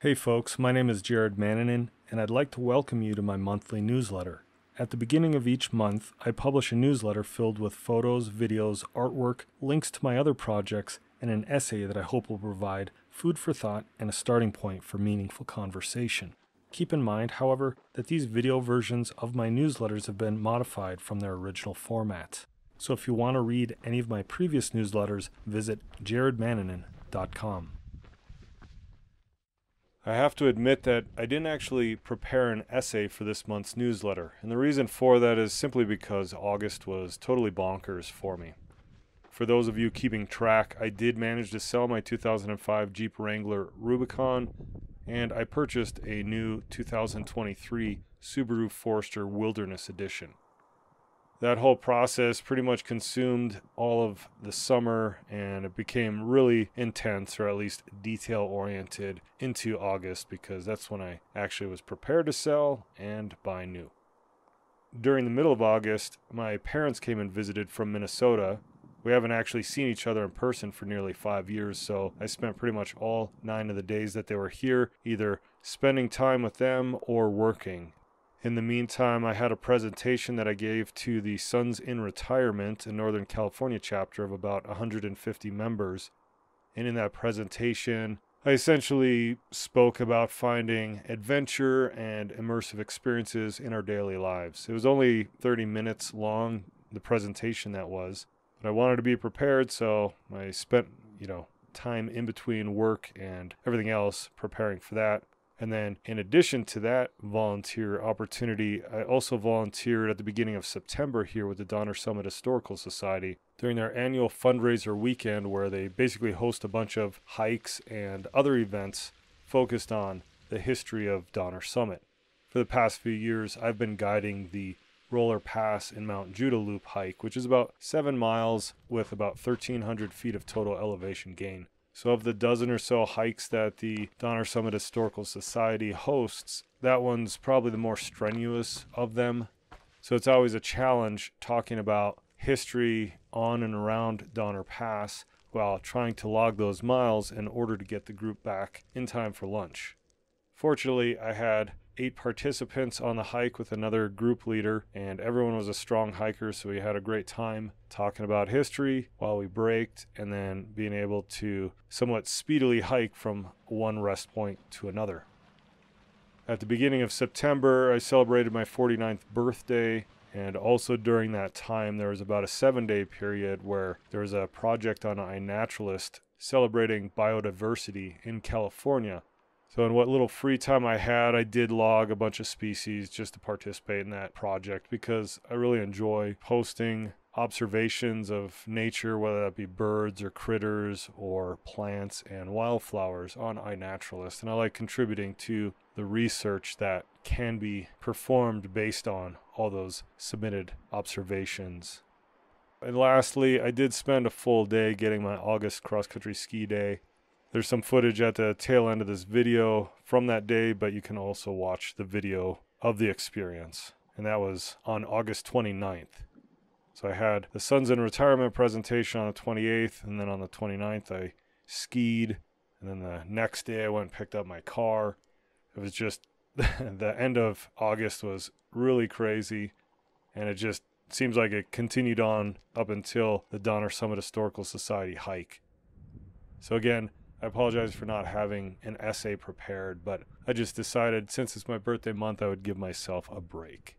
Hey folks, my name is Jared Mannanen, and I'd like to welcome you to my monthly newsletter. At the beginning of each month, I publish a newsletter filled with photos, videos, artwork, links to my other projects, and an essay that I hope will provide food for thought and a starting point for meaningful conversation. Keep in mind, however, that these video versions of my newsletters have been modified from their original formats. So if you want to read any of my previous newsletters, visit jaredmannanen.com. I have to admit that I didn't actually prepare an essay for this month's newsletter, and the reason for that is simply because August was totally bonkers for me. For those of you keeping track, I did manage to sell my 2005 Jeep Wrangler Rubicon, and I purchased a new 2023 Subaru Forester Wilderness Edition. That whole process pretty much consumed all of the summer, and it became really intense, or at least detail oriented, into August, because that's when I actually was prepared to sell and buy new. During the middle of August, my parents came and visited from Minnesota. We haven't actually seen each other in person for nearly 5 years, so I spent pretty much all 9 of the days that they were here either spending time with them or working. In the meantime, I had a presentation that I gave to the Sons in Retirement, a Northern California chapter of about 150 members. And in that presentation, I essentially spoke about finding adventure and immersive experiences in our daily lives. It was only 30 minutes long, the presentation that was. But I wanted to be prepared, so I spent, time in between work and everything else preparing for that. And then in addition to that volunteer opportunity, I also volunteered at the beginning of September here with the Donner Summit Historical Society during their annual fundraiser weekend, where they basically host a bunch of hikes and other events focused on the history of Donner Summit. For the past few years, I've been guiding the Roller Pass and Mount Judah Loop hike, which is about 7 miles with about 1,300 feet of total elevation gain. So of the dozen or so hikes that the Donner Summit Historical Society hosts, that one's probably the more strenuous of them. So it's always a challenge talking about history on and around Donner Pass while trying to log those miles in order to get the group back in time for lunch. Fortunately, I had 8 participants on the hike with another group leader, and everyone was a strong hiker, so we had a great time talking about history while we braked, and then being able to somewhat speedily hike from one rest point to another. At the beginning of September, I celebrated my 49th birthday, and also during that time, there was about a 7-day period where there was a project on iNaturalist celebrating biodiversity in California. So in what little free time I had, I did log a bunch of species just to participate in that project, because I really enjoy posting observations of nature, whether that be birds or critters or plants and wildflowers on iNaturalist. And I like contributing to the research that can be performed based on all those submitted observations. And lastly, I did spend a full day getting my August cross-country ski day. There's some footage at the tail end of this video from that day, but you can also watch the video of the experience. And that was on August 29th. So I had the Sons in Retirement presentation on the 28th, and then on the 29th I skied. And then the next day I went and picked up my car. It was just, the end of August was really crazy. And it just seems like it continued on up until the Donner Summit Historical Society hike. So again, I apologize for not having an essay prepared, but I just decided since it's my birthday month, I would give myself a break.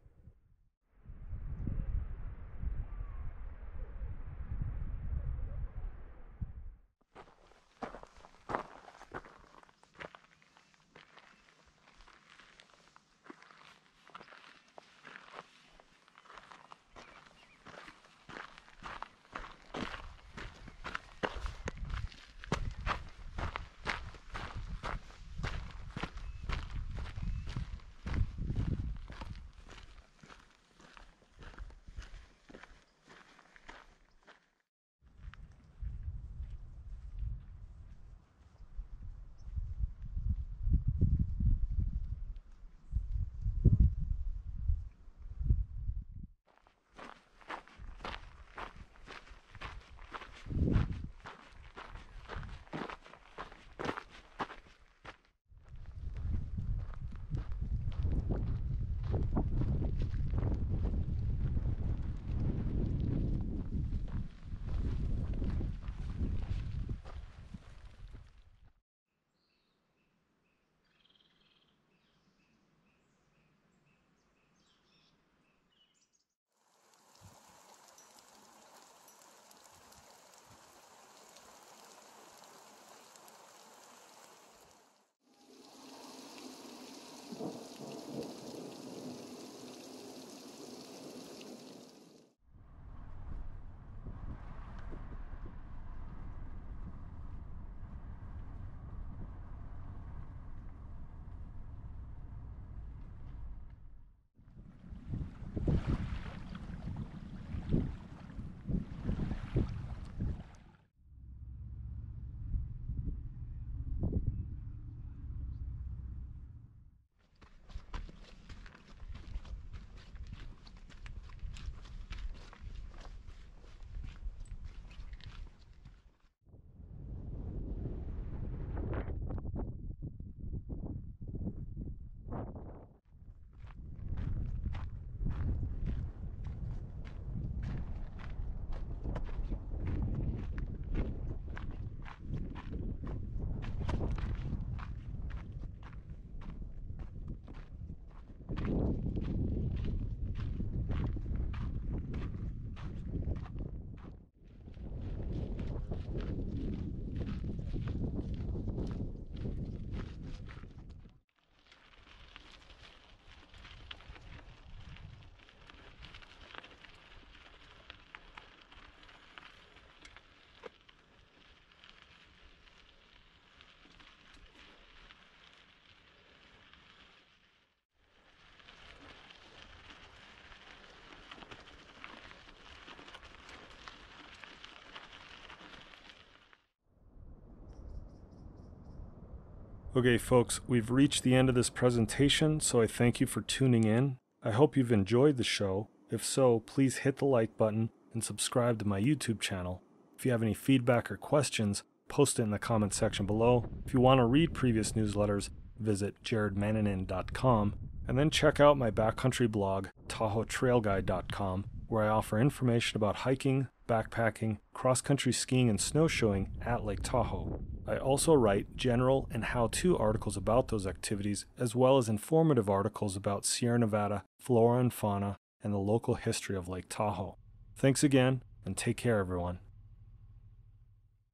Okay, folks, we've reached the end of this presentation, so I thank you for tuning in. I hope you've enjoyed the show. If so, please hit the like button and subscribe to my YouTube channel. If you have any feedback or questions, post it in the comment section below. If you want to read previous newsletters, visit jaredmannanen.com, and then check out my backcountry blog, TahoeTrailGuide.com, where I offer information about hiking, backpacking, cross-country skiing, and snowshoeing at Lake Tahoe. I also write general and how-to articles about those activities, as well as informative articles about Sierra Nevada, flora and fauna, and the local history of Lake Tahoe. Thanks again, and take care, everyone.